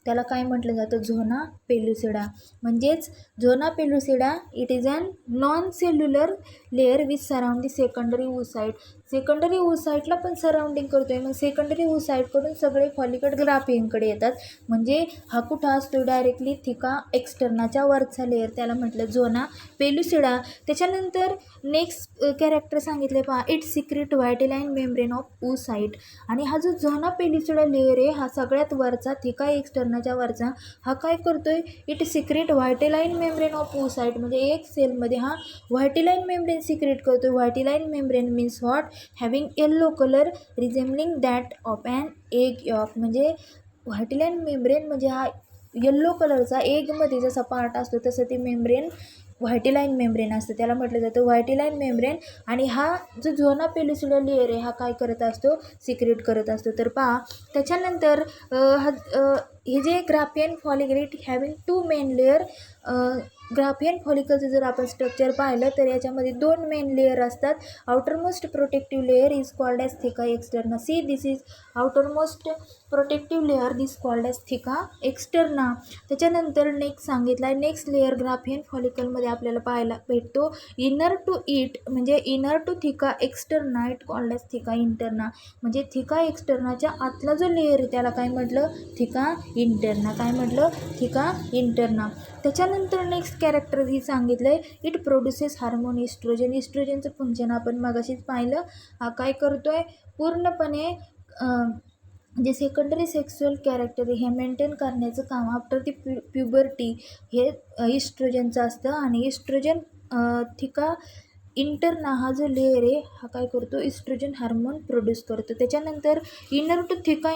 त्याला काय म्हटलं जातं, झोना पेलुसिडा. म्हणजेच zona pellucida it is an non cellular layer with surround the secondary oocyte. सेकंडरी oocyteला पण सराउंडिंग करतोय. मग सेकंडरी oocyteकडून सगळे फॉलिकल ग्राफियनकडे येतात. म्हणजे हा कुठं असतो, डायरेक्टली थिका एक्स्टर्नाच्या वरचा लेअर, त्याला म्हटलं झोना पेलुसिडा. त्याच्यानंतर नेक्स्ट कॅरेक्टर सांगितले पहा, it secrete vitelline membrane of oocyte. आणि हा जो झोना पेलुसिडा लेअर आहे, हा सगळ्यात वरचा थिका एक्स्टर्नाच्या वरचा, हा काय करतोय, it secrete vitelline membrane of oocyte. म्हणजे एक सेलमध्ये हा व्हायटेलाईन मेम्ब्रेन सिक्रेट करतोय. Vitelline membrane means what, having yellow colour resembling that of an egg yolk. म्हणजे व्हायटेलाईन मेम्ब्रेन म्हणजे हा येल्लो कलरचा एगमध्ये जसा पार्ट असतो तसं ते मेम्ब्रेन व्हायटेलाईन मेम्ब्रेन असतं, त्याला म्हटलं जातं व्हायटेलाईन मेम्ब्रेन. आणि हा जो झोना पेलुसिडा लेअर आहे, हा काय करत असतो, सिक्रेट करत असतो. तर पहा त्याच्यानंतर हे जे Graafian follicle having 2 main layer. Graafian फॉलिकलचं जर आपण स्ट्रक्चर पाहिलं तर याच्यामध्ये 2 मेन लेअर असतात. Outermost protective layer is called as theca externa. See this is outermost protective layer this called as theca externa. त्याच्यानंतर नेक्स्ट सांगितलं आहे, नेक्स्ट लेअर ग्राफियन फॉलिकलमध्ये आपल्याला पाहायला भेटतो इनर टू इट. म्हणजे इनर टू थिका एक्स्टर्ना इट कॉल्ड ॲज थिका interna. म्हणजे थिका एक्स्टर्नाच्या आतला जो लेअर आहे त्याला काय म्हटलं, थिका इंटर्ना. काय म्हटलं, थिका इंटर्ना. त्याच्यानंतर नेक्स्ट कॅरेक्टर ही सांगितलं आहे, इट प्रोड्युसेस हार्मोन इस्ट्रोजन. इस्ट्रोजनचं फंक्शन आपण मगाशीच पाहिलं. हा काय करतो आहे, पूर्णपणे जे सेकंडरी सेक्सुअल कॅरेक्टर हे मेंटेन करण्याचं काम आफ्टर दी प्युबर्टी हे इस्ट्रोजनचं असतं. आणि इस्ट्रोजन थिका इंटर्ना हा जो लेअर आहे हा काय करतो, इस्ट्रोजन हार्मोन प्रोड्यूस करतो. त्याच्यानंतर inner to theca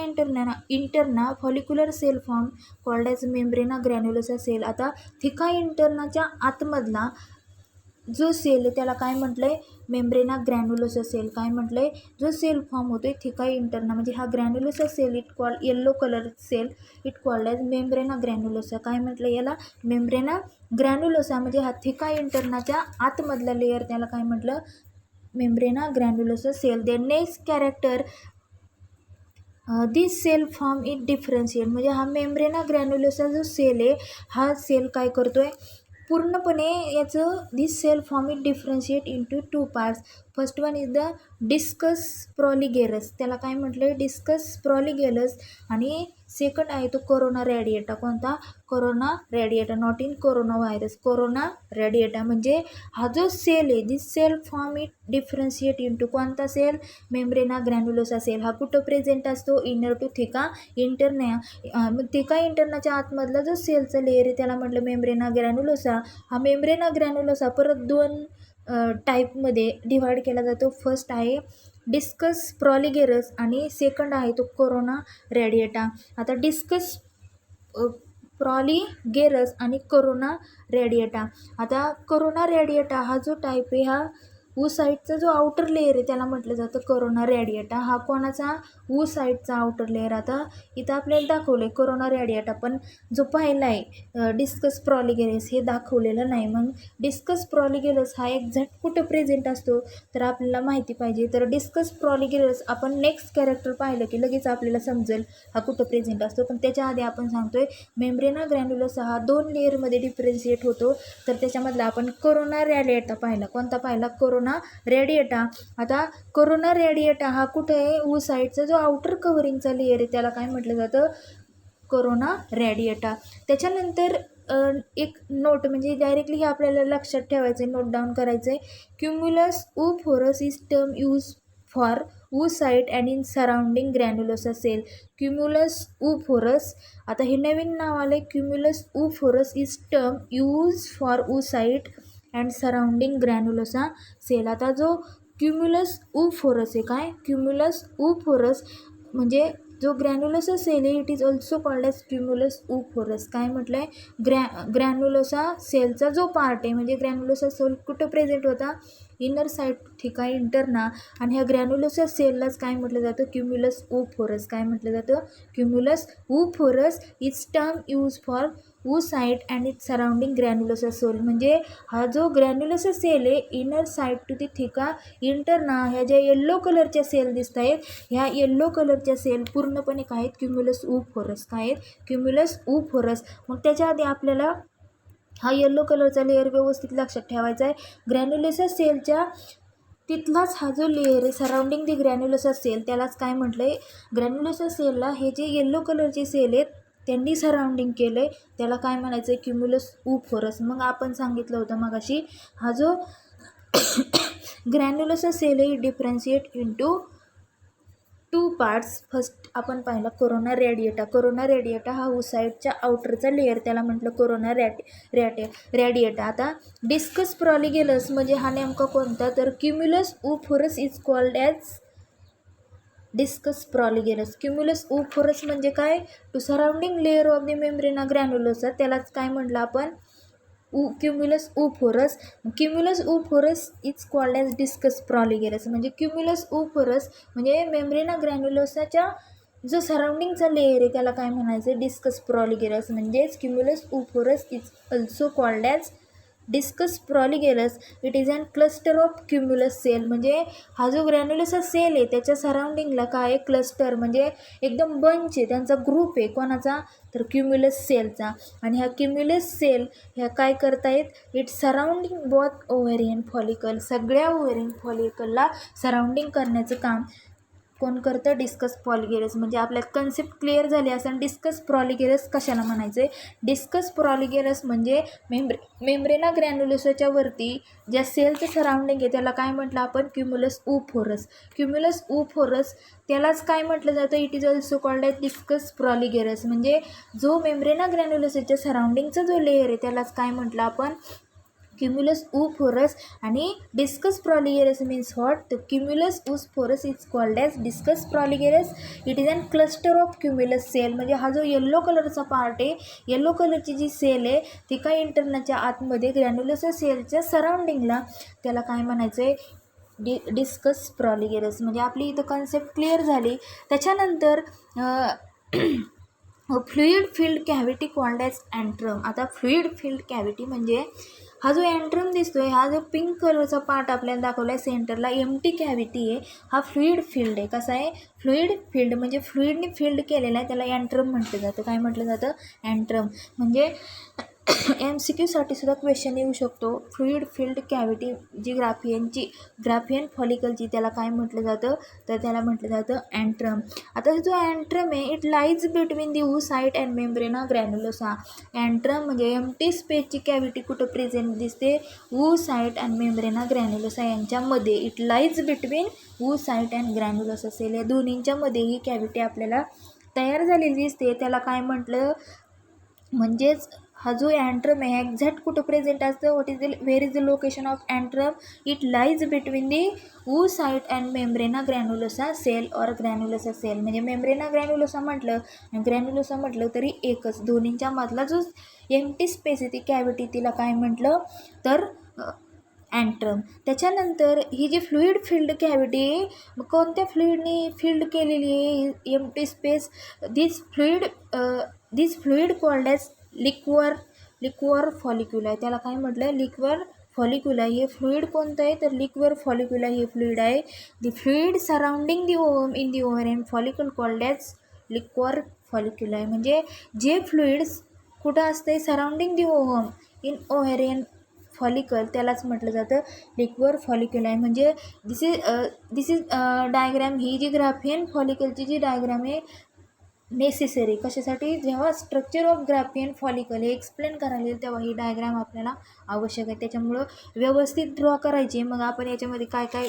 interna follicular cell form called as membrana granulosa cell. आता थिका इंटर्नाच्या आतमधला जो सेल आहे त्याला काय म्हटलं आहे, मेम्ब्रेना ग्रॅन्युलोसा सेल. काय म्हटलं आहे, जो सेल फॉर्म होतो आहे थिका इंटर्ना, म्हणजे हा granulosa cell it called yellow colour cell it called as membrana granulosa. काय म्हटलं याला, मेम्ब्रेना ग्रॅन्युलोसा. म्हणजे हा थिका इंटर्नाच्या आतमधला लेअर त्याला काय म्हटलं, membrana granulosa cell. The next character this cell form it differentiate. म्हणजे हा मेम्ब्रेना ग्रॅन्युलोसा जो सेल आहे हा सेल काय करतो आहे, पूर्णपणे याचं this cell form it differentiate into 2 parts. First one is the discus proligerus. त्याला काय म्हटलं आहे, डिस्कस प्रॉलिगेरस. आणि सेकंड आहे तो कोरोना रॅडिएटा. कोणता, corona radiata. Not in corona virus, corona radiata. म्हणजे हा जो सेल आहे this cell form it differentiate into कोणता सेल, मेम्ब्रेना ग्रॅन्युलोसा सेल. हा कुठं प्रेझेंट असतो, इनर टू थिका इंटर्ना. थिका इंटर्नाच्या आतमधला जो सेलचा लेअर आहे त्याला म्हटलं मेम्ब्रेना ग्रॅन्युलोसा. हा मेम्ब्रेना ग्रॅन्युलोसा परत 2 टाईपमध्ये डिव्हाइड केला जातो. फर्स्ट आहे डिस्कस प्रॉलिगेरस आणि सेकंड आहे तो कोरोना रॅडिएटा. आता डिस्कस प्रॉलिगेरस आणि कोरोना रॅडिएटा. आता कोरोना रॅडिएटा हा जो टाईप आहे हा oocyteचा जो आउटर लेअर आहे त्याला म्हटलं जातं कोरोना रॅडिएटा. हा कोणाचा, oocyteचा आउटर लेअर. आता इथं आपल्याला दाखवलं आहे कोरोना रॅडिएटा, पण जो पाहिला आहे डिस्कस प्रॉलिगेरस हे दाखवलेलं नाही. मग डिस्कस प्रॉलिगेरस हा एक्झॅक्ट कुठं प्रेझेंट असतो तर आपल्याला माहिती पाहिजे. तर डिस्कस प्रॉलिगेरस आपण नेक्स्ट कॅरेक्टर पाहिलं की लगेच आपल्याला समजेल हा कुठं प्रेझेंट असतो. पण त्याच्या आधी आपण सांगतोय मेम्ब्रेना ग्रॅन्युलोसा हा 2 लेअरमध्ये डिफरन्शिएट होतो. तर त्याच्यामधला आपण कोरोना रॅडिएटा पाहिला. कोणता पाहिला, कोरोना रॅडिएटा. आता कोरोना रॅडिएटा हा कुठे आहे, oocyteचा जो आउटर कव्हरिंगचा लेअर आहे त्याला काय म्हटलं जातं, कोरोना रॅडिएटा. त्याच्यानंतर एक नोट म्हणजे डायरेक्टली हे आपल्याला लक्षात ठेवायचं आहे, नोट डाऊन करायचं आहे. Cumulus oophorus is term use for oocyte and in surrounding granulosa cell. Cumulus oophorus. आता हे नवीन नाव आलं आहे, cumulus oophorus is term use for oocyte and surrounding granulosa cell. आता जो क्युम्युलस oophorus आहे, काय क्युम्युलस oophorus म्हणजे जो ग्रॅन्युलोसा सेल आहे it is also called as cumulus oophorus. काय म्हटलं आहे, ग्रॅन्युलोसा सेलचा जो पार्ट आहे म्हणजे ग्रॅन्युलोसा सेल कुठं प्रेझेंट होता, इनर साईड ठिका इंटरना. आणि ह्या ग्रॅन्युलोसर सेललाच काय म्हटलं जातं, क्युम्युलस ओफोरस. काय म्हटलं जातं, cumulus oophorus is term use for oocyte and it surrounding granulosa cell. म्हणजे हा जो ग्रॅन्युलोसर सेल आहे inner side to the theca interna, ह्या ज्या येल्लो कलरच्या सेल दिसत आहेत, ह्या येल्लो कलरच्या सेल पूर्णपणे काय आहेत, क्युम्युलस ओफोरस. काय आहेत, क्युम्युलस ओफोरस. मग त्याच्या आधी आपल्याला हा येल्लो कलरचा लेअर व्यवस्थित लक्षात ठेवायचा आहे. ग्रॅन्युलोसर सेलच्या तिथलाच हा जो लेअर आहे सराउंडिंग दी ग्रॅन्युलोसर सेल, त्यालाच काय म्हटलं आहे, ग्रॅन्युलोसर सेलला हे जे येल्लो कलरचे सेल आहेत त्यांनी सराउंडिंग केलं आहे, त्याला काय म्हणायचं आहे, क्युम्युलस ओफोरस. मग आपण सांगितलं होतं मगाशी हा जो ग्रॅन्युलोसर सेल आहे डिफरन्शिएट इंटू 2 पार्ट्स. फर्स्ट आपण पाहिला कोरोना रेडिएटा. कोरोना रेडिएटा हा ओसाइटच्या आउटरचा लेअर, त्याला म्हटलं कोरोना रेडिएटा. आता डिस्कस प्रॉलिगेलस म्हणजे हा नेमका कोणता, तर cumulus oophorus is called as discus proligerus. Cumulus oophorus म्हणजे काय, to surrounding layer of the membrana granulosa, त्यालाच काय म्हटलं आपण, cumulus oophorus. Cumulus oophorus is called as discus proligerus. म्हणजे क्युम्युलस ओफोरस म्हणजे मेम्ब्रेना ग्रॅन्युलोसाच्या जो सराउंडिंगचा लेअर आहे त्याला काय म्हणायचं, डिस्कस प्रॉलिगेलस. म्हणजेच cumulus oophorus is also called as discus proligerus. It is an cluster of cumulus cell. म्हणजे हा जो ग्रॅन्युलोसा सेल आहे त्याच्या सराउंडिंगला काय आहे, क्लस्टर म्हणजे एकदम बंच आहे, त्यांचा ग्रुप आहे, कोणाचा, तर क्युम्युलस सेलचा. आणि ह्या क्युम्युलस सेल ह्या काय करतायत, it surrounding both ovarian follicle. सगळ्या ओव्हेरियन फॉलिकलला सराउंडिंग करण्याचं काम कोण करतं, डिस्कस प्रॉलिगेलस. म्हणजे आपल्याला कन्सेप्ट क्लिअर झाली असं. डिस्कस प्रॉलिगेलस कशाला म्हणायचं आहे, डिस्कस प्रॉलिगेलस म्हणजे मेम्ब्रेना ग्रॅन्युलोसाच्या वरती ज्या सेलचं सराउंडिंग आहे त्याला काय म्हटलं आपण, क्युम्युलस ओफोरस. क्युम्युलस ओफोरस त्यालाच काय म्हटलं जातं, it is also called as discus proligerus. म्हणजे जो मेम्ब्रेना ग्रॅन्युलोसाच्या सराउंडिंगचा जो लेअर आहे त्यालाच काय म्हटलं आपण, क्युम्युलस ओफोरस. आणि discus proligerus means what, the cumulus oophorus is called as discus proligerus. It is an cluster of cumulus cell. म्हणजे हा जो येल्लो कलरचा पार्ट आहे, येल्लो कलरची जी सेल आहे ती काय इंटरनाच्या आतमध्ये ग्रॅन्युलोसर सेलच्या सराउंडिंगला, त्याला काय म्हणायचं आहे, डिस्कस प्रॉलिगेलस. म्हणजे आपली इथं कन्सेप्ट क्लिअर झाली. त्याच्यानंतर fluid filled cavity called as antrum. आता फ्लुइड फिल्ड कॅव्हिटी म्हणजे हा जो अँट्रम दिसतोय, हा जो पिंक कलरचा पार्ट आपल्याला दाखवला आहे सेंटरला, एम्प्टी कॅव्हिटी आहे, हा फ्लुइड फिल्ड आहे. कसा आहे, फ्लुइड फिल्ड म्हणजे फ्लुइडने फिल्ड केलेला आहे, त्याला अँट्रम म्हटलं जातं. काय म्हटलं जातं, अँट्रम. म्हणजे MCQसाठी सुद्धा क्वेश्चन येऊ शकतो. फ्लुइड फिल्ड कॅव्हिटी जी ग्राफियन फॉलिकलची, त्याला काय म्हटलं जातं, तर त्याला म्हटलं जातं अँट्रम. आता जो अँट्रम आहे, it lies between the oocyte and membrana granulosa. Antrum म्हणजे एम्प्टी स्पेसची कॅव्हिटी कुठं प्रेझेंट दिसते, oocyte अँड मेम्ब्रेना ग्रॅन्युलोसा यांच्यामध्ये. It lies between oocyte and granulosa cell, या दोन्हींच्या मध्ये ही कॅव्हिटी आपल्याला तयार झालेली दिसते. त्याला काय म्हटलं, म्हणजेच हा जो अँट्रम आहे एक्झॅक्ट कुठं प्रेझेंट असतं, where is the location of antrum, it lies between the oocyte and membrana granulosa cell or granulosa cell. म्हणजे मेम्ब्रेना ग्रॅन्युलोसा म्हटलं आणि ग्रॅन्युलोसा म्हटलं तरी एकच, दोन्हींच्या मधला जो एम्प्टी स्पेस आहे ती कॅव्हिटी, तिला काय म्हटलं, तर अँट्रम. त्याच्यानंतर ही जी फ्लुइड फिल्ड कॅव्हिटी आहे, कोणत्या फ्लुइडनी फिल्ड केलेली आहे एम्प्टी स्पेस, दिस फ्लुइड कॉल्ड ॲज लिक्वर फॉलिक्युला. त्याला काय म्हटलं, लिक्वर फॉलिक्युला. हे फ्लुइड कोणतं आहे, तर लिक्वर फॉलिक्युला हे फ्लुइड आहे. The fluid surrounding the ovum in the ovarian follicle called as liquor folliculi. म्हणजे जे फ्लुइड्स कुठं असते, surrounding the ovum in ovarian follicle, त्यालाच म्हटलं जातं लिक्वर फॉलिक्युला आहे. म्हणजे दिस इज डायग्रॅम, ही जी ग्राफियन फॉलिकलची जी डायग्रॅम आहे नेसेसरी कशासाठी, जेव्हा स्ट्रक्चर ऑफ ग्राफियन फॉलिकल हे एक्सप्लेन करायला येईल तेव्हा ही डायग्राम आपल्याला आवश्यक आहे. त्याच्यामुळं व्यवस्थित ड्रॉ करायची. मग आपण याच्यामध्ये काय काय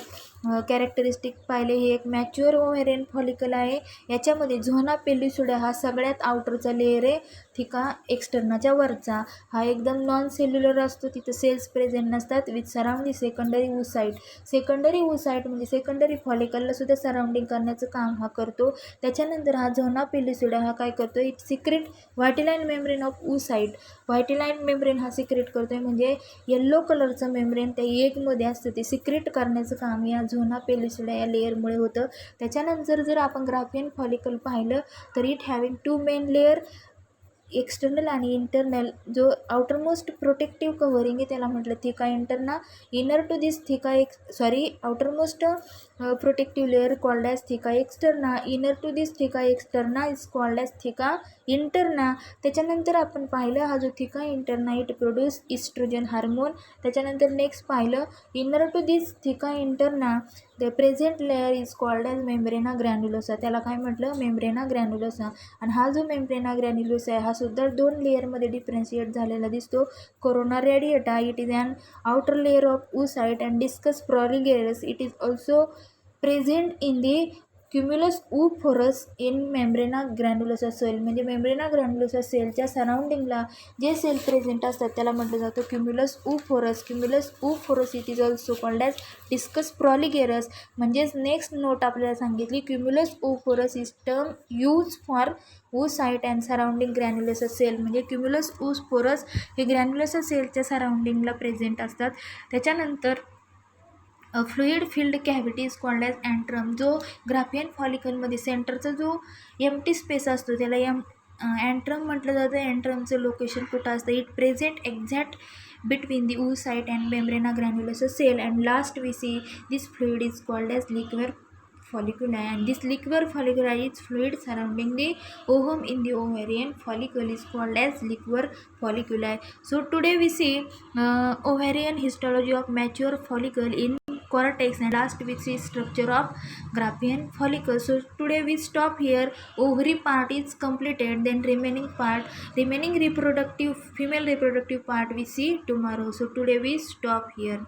कॅरेक्टरिस्टिक पाहिले, हे एक मॅच्युअर ओव्हेरियन फॉलिकल आहे, याच्यामध्ये झोना पेल्युसिडा हा सगळ्यात आउटरचा लेअर आहे, थिका एक्सटर्नाच्या वरचा. हा एकदम नॉन सेल्युलर असतो, तिथं सेल्स प्रेझेंट नसतात, with surrounding secondary oocyte. Secondary oocyte म्हणजे सेकंडरी फॉलिकलला सुद्धा सराउंडिंग करण्याचं काम हा करतो. त्याच्यानंतर हा झोना पेल्युसिडा पेलिसिडा हा काय करतो, it secrete vitelline membrane of oocyte. Vitelline membrane हा सिक्रेट करतो आहे, म्हणजे येल्लो कलरचं मेम्ब्रेन त्या एगमध्ये असतं ते सिक्रेट करण्याचं काम या झोना पेलिसिडा या लेअरमुळे होतं. त्याच्यानंतर जर आपण ग्राफियन फॉलिकल पाहिलं तर it having 2 main layer, external आणि इंटरनल. जो आउटरमोस्ट प्रोटेक्टिव्ह कव्हरिंग आहे त्याला म्हटलं theca interna. Inner to this theca outermost protective layer called as theca externa. Inner to this theca externa is called as theca interna. त्याच्यानंतर आपण पाहिलं हा जो theca interna it produce oestrogen hormone. त्याच्यानंतर next पाहिलं inner to this theca interna the present layer is called as membrana granulosa. त्याला काय म्हटलं, मेम्ब्रेना ग्रॅन्युलोसा. आणि हा जो मेम्ब्रेना ग्रॅन्युलोसा आहे हा सुद्धा 2 लेअरमध्ये डिफरन्शिएट झालेला दिसतो. Corona radiata it is an outer layer of oocyte and discus proligerus. It is also present in the cumulus oophorus in membrana granulosa cell. म्हणजे मेम्ब्रेना ग्रॅन्युलोसा सेलच्या सराउंडिंगला जे सेल प्रेझेंट असतात त्याला म्हटलं जातं cumulus oophorus. Cumulus oophorus it is also called as discus proligerus. म्हणजेच next note आपल्याला सांगितली, cumulus oophorus is term use for oocyte and surrounding granulosa cell. म्हणजे क्युम्युलस oophorus हे ग्रॅन्युलोसा सेलच्या सराउंडिंगला प्रेझेंट असतात. त्याच्यानंतर fluid filled cavity is called as antrum. जो Graafian फॉलिकलमध्ये सेंटरचा जो एम्प्टी स्पेस असतो त्याला अँट्रम म्हटलं जातं. अँट्रमचं लोकेशन कुठं असतं, it present exact between the oocyte and membrana granulosa cell. And last we see this fluid is called as liquor folliculi, and this liquor folliculi is fluid surrounding the ovum in the ovarian follicle is called as liquor folliculi. So today we see ovarian histology of mature follicle in cortex, and last we see structure of graphian follicle. So today we stop here. Ovary part is completed, then remaining reproductive female reproductive part we see tomorrow. So today we stop here.